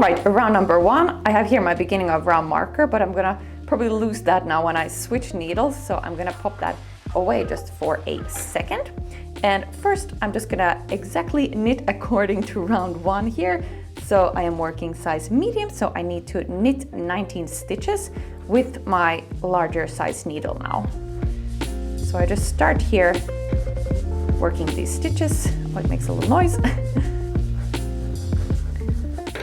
right, round number 1. I have here my beginning of round marker, but I'm gonna probably lose that now when I switch needles. So I'm gonna pop that away just for a second. And first, I'm just gonna exactly knit according to round 1 here. So I am working size medium, so I need to knit 19 stitches with my larger size needle now. So I just start here working these stitches. Oh, it makes a little noise.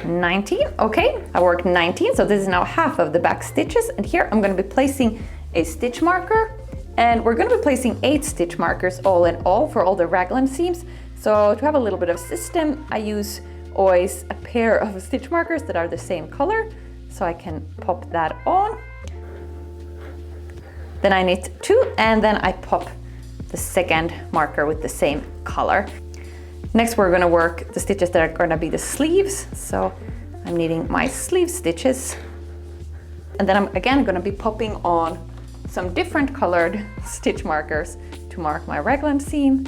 19, okay, I worked 19, so this is now half of the back stitches, and here I'm going to be placing a stitch marker, and we're going to be placing 8 stitch markers all in all for all the raglan seams. So to have a little bit of system, I use always a pair of stitch markers that are the same color, so I can pop that on. Then I knit 2, and then I pop the second marker with the same color. Next, we're gonna work the stitches that are gonna be the sleeves. So I'm knitting my sleeve stitches. And then I'm again gonna be popping on some different colored stitch markers to mark my raglan seam.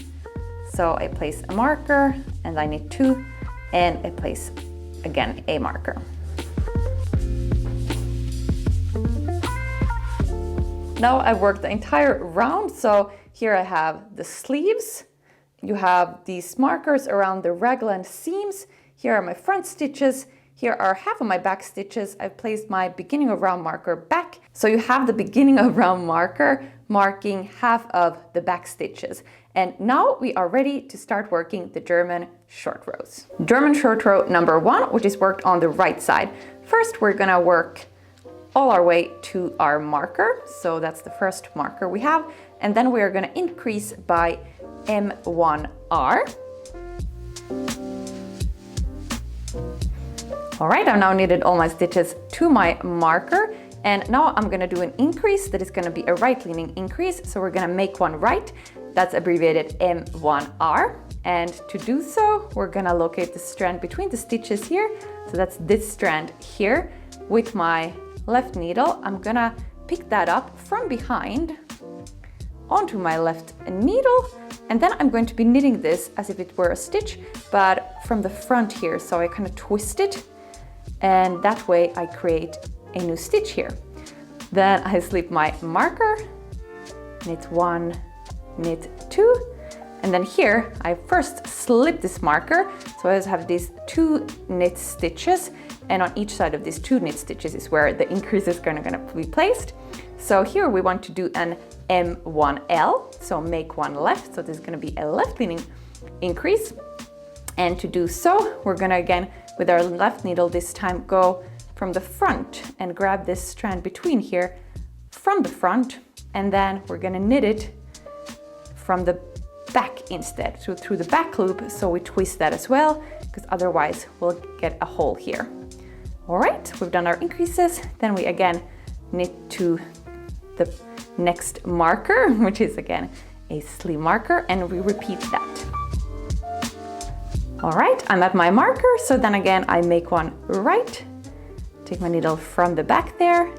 So I place a marker and I knit 2, and I place again a marker. Now I've worked the entire round. So here I have the sleeves. You have these markers around the raglan seams. Here are my front stitches. Here are half of my back stitches. I've placed my beginning of round marker back. So you have the beginning of round marker marking half of the back stitches. And now we are ready to start working the German short rows. German short row number 1, which is worked on the right side. First, we're gonna work all our way to our marker. So that's the first marker we have. And then we are gonna increase by M1R. All right, I've now knitted all my stitches to my marker, and now I'm gonna do an increase that is gonna be a right leaning increase. So we're gonna make one right, that's abbreviated M1R. And to do so, we're gonna locate the strand between the stitches here. So that's this strand here. With my left needle, I'm gonna pick that up from behind onto my left needle. And then I'm going to be knitting this as if it were a stitch, but from the front here. So I kind of twist it, and that way I create a new stitch here. Then I slip my marker, knit 1, knit 2, and then here I first slip this marker. So I just have these 2 knit stitches, and on each side of these 2 knit stitches is where the increase is gonna be placed. So here we want to do an M1L, so make one left. So this is gonna be a left leaning increase. And to do so, we're gonna again, with our left needle this time, go from the front and grab this strand between here from the front. And then we're gonna knit it from the back instead, so through the back loop. So we twist that as well, because otherwise we'll get a hole here. All right, we've done our increases. Then we again knit to the next marker, which is again a sleeve marker, and we repeat that. All right, I'm at my marker, so then again I make one right, take my needle from the back there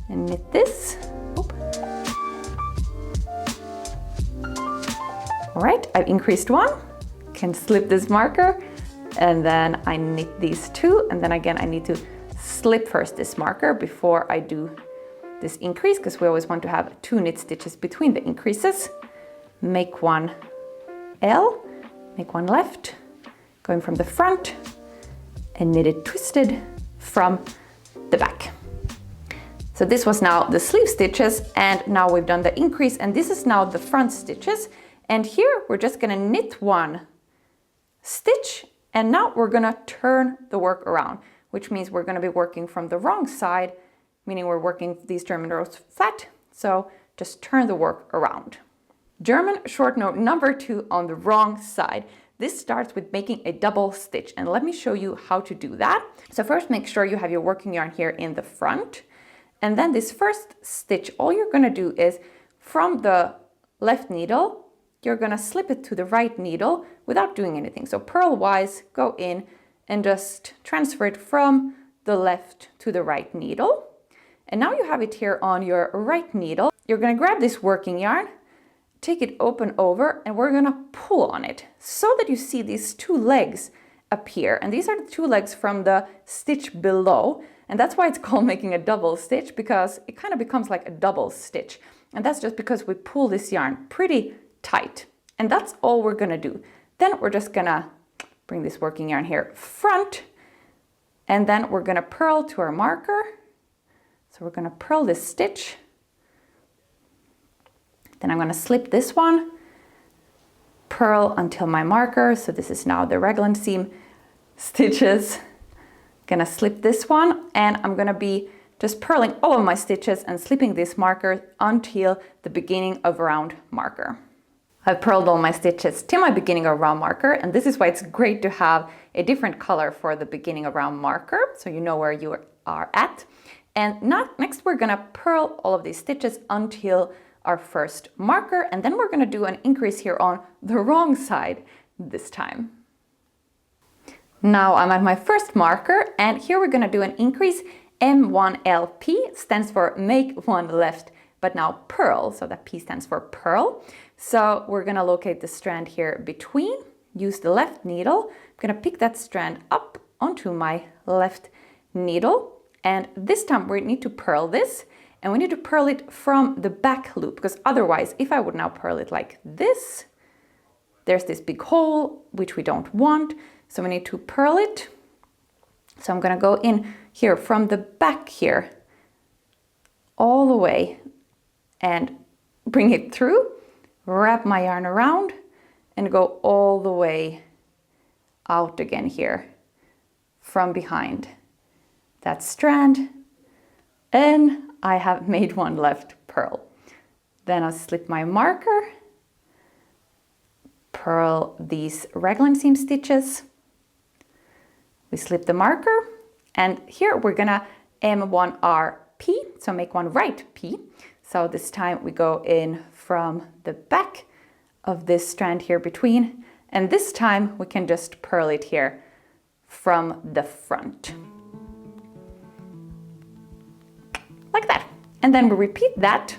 and knit this. Oop. All right, I've increased one, can slip this marker, and then I knit these 2, and then again I need to slip first this marker before I do this increase, because we always want to have 2 knit stitches between the increases. Make one L, make one left, going from the front, and knit it twisted from the back. So this was now the sleeve stitches, and now we've done the increase, and this is now the front stitches. And here we're just gonna knit 1 stitch, and now we're gonna turn the work around, which means we're gonna be working from the wrong side, meaning we're working these German rows flat. So just turn the work around. German short row number 2 on the wrong side. This starts with making a double stitch, and let me show you how to do that. So first, make sure you have your working yarn here in the front. And then this first stitch, all you're gonna do is from the left needle, you're gonna slip it to the right needle without doing anything. So purl-wise, go in and just transfer it from the left to the right needle. And now you have it here on your right needle. You're gonna grab this working yarn, take it open over, and we're gonna pull on it so that you see these 2 legs appear. And these are the two legs from the stitch below. And that's why it's called making a double stitch, because it kind of becomes like a double stitch. And that's just because we pull this yarn pretty tight. And that's all we're gonna do. Then we're just gonna bring this working yarn here front, and then we're gonna purl to our marker. So we're gonna purl this stitch. Then I'm gonna slip this one, purl until my marker. So this is now the raglan seam stitches. Gonna slip this one, and I'm gonna be just purling all of my stitches and slipping this marker until the beginning of round marker. I've purled all my stitches to my beginning of round marker, and this is why it's great to have a different color for the beginning of round marker, so you know where you are at. And now, next we're gonna purl all of these stitches until our first marker, and then we're gonna do an increase here on the wrong side this time. Now I'm at my first marker, and here we're gonna do an increase. M1LP stands for make one left, but now purl, so that P stands for purl. So we're gonna locate the strand here between, use the left needle. I'm gonna pick that strand up onto my left needle, and this time we need to purl this, and we need to purl it from the back loop, because otherwise, if I would now purl it like this, there's this big hole, which we don't want, so we need to purl it. So I'm gonna go in here from the back here, all the way, and bring it through, wrap my yarn around, and go all the way out again here from behind that strand, and I have made one left purl. Then I'll slip my marker, purl these raglan seam stitches, we slip the marker, and here we're gonna M1RP, so make one right P. So this time we go in from the back of this strand here between, and this time we can just purl it here from the front. Like that. And then we repeat that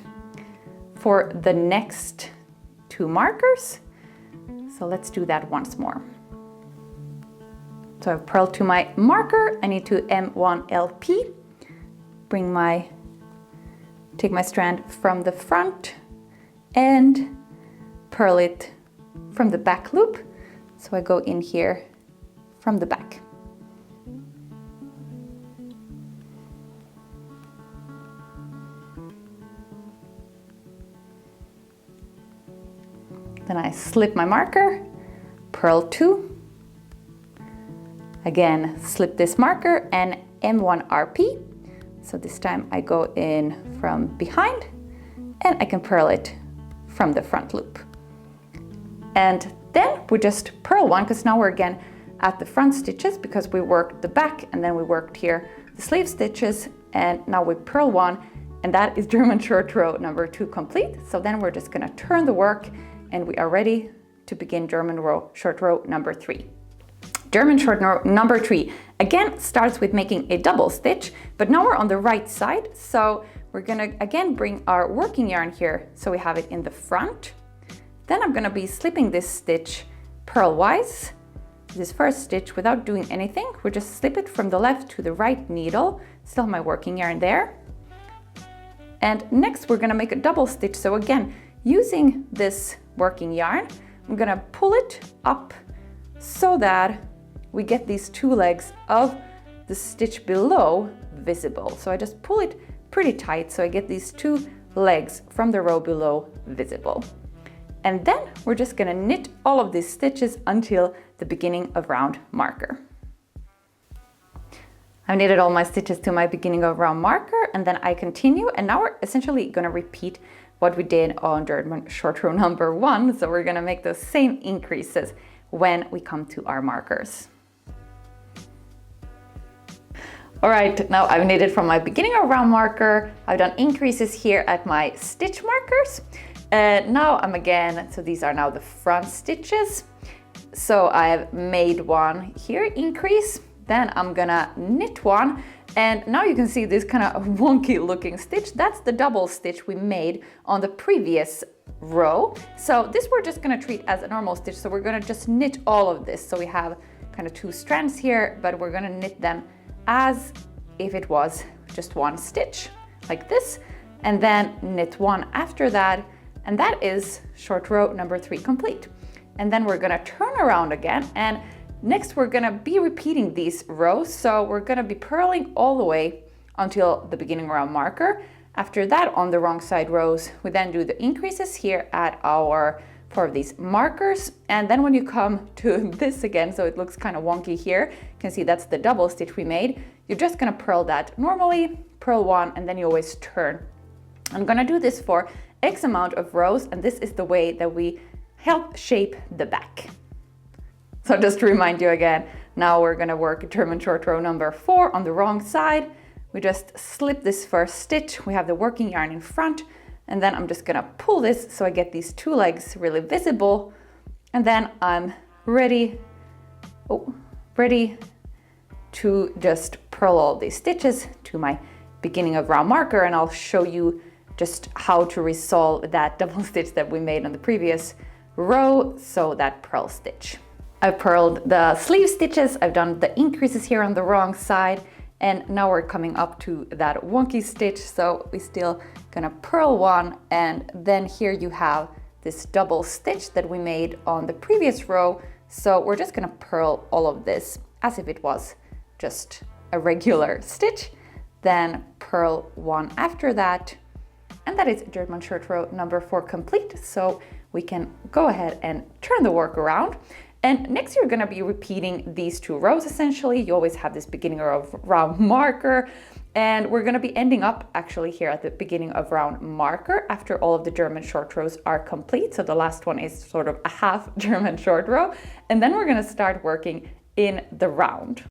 for the next two markers. So let's do that once more. So I've purled to my marker, I need to M1LP, take my strand from the front and purl it from the back loop. So I go in here from the back. Then I slip my marker, purl two, again slip this marker and M1RP. So this time I go in from behind and I can purl it from the front loop. And then we just purl one, because now we're again at the front stitches, because we worked the back and then we worked here the sleeve stitches, and now we purl one, and that is German short row number 2 complete. So then we're just gonna turn the work and we are ready to begin German short row number 3. German short row number 3 again starts with making a double stitch, but now we're on the right side. So we're gonna again bring our working yarn here so we have it in the front. Then I'm gonna be slipping this stitch purlwise, this first stitch, without doing anything. We just slip it from the left to the right needle, still my working yarn there. And next we're gonna make a double stitch. So again, using this working yarn, I'm gonna pull it up so that we get these two legs of the stitch below visible. So I just pull it pretty tight so I get these two legs from the row below visible. And then we're just gonna knit all of these stitches until the beginning of round marker. I've knitted all my stitches to my beginning of round marker, and then I continue, and now we're essentially gonna repeat what we did on German short row number 1. So we're gonna make those same increases when we come to our markers. All right, now I've knitted from my beginning of round marker. I've done increases here at my stitch markers. Now I'm again, so these are now the front stitches. So I've made one here, increase, then I'm gonna knit one, and now you can see this kind of wonky looking stitch. That's the double stitch we made on the previous row. So this we're just gonna treat as a normal stitch. So we're gonna just knit all of this. So we have kind of two strands here, but we're gonna knit them as if it was just one stitch, like this, and then knit one after that, and that is short row number 3 complete. And then we're gonna turn around again, and next we're gonna be repeating these rows, so we're gonna be purling all the way until the beginning round marker. After that, on the wrong side rows, we then do the increases here at our 4 of these markers, and then when you come to this again, so it looks kind of wonky here, you can see that's the double stitch we made. You're just gonna purl that normally, purl 1, and then you always turn. I'm gonna do this for X amount of rows, and this is the way that we help shape the back. So just to remind you again, now we're gonna work German short row number 4 on the wrong side. We just slip this first stitch, we have the working yarn in front, and then I'm just gonna pull this so I get these 2 legs really visible, and then I'm ready to just purl all these stitches to my beginning of round marker, and I'll show you just how to resolve that double stitch that we made on the previous row, so that purl stitch. I've purled the sleeve stitches, I've done the increases here on the wrong side, and now we're coming up to that wonky stitch, so we're still gonna purl 1, and then here you have this double stitch that we made on the previous row, so we're just gonna purl all of this as if it was just a regular stitch, then purl 1 after that, and that is German short row number 4 complete, so we can go ahead and turn the work around. And next you're gonna be repeating these 2 rows essentially. You always have this beginning of round marker, and we're gonna be ending up actually here at the beginning of round marker after all of the German short rows are complete. So the last one is sort of a half German short row, and then we're gonna start working in the round.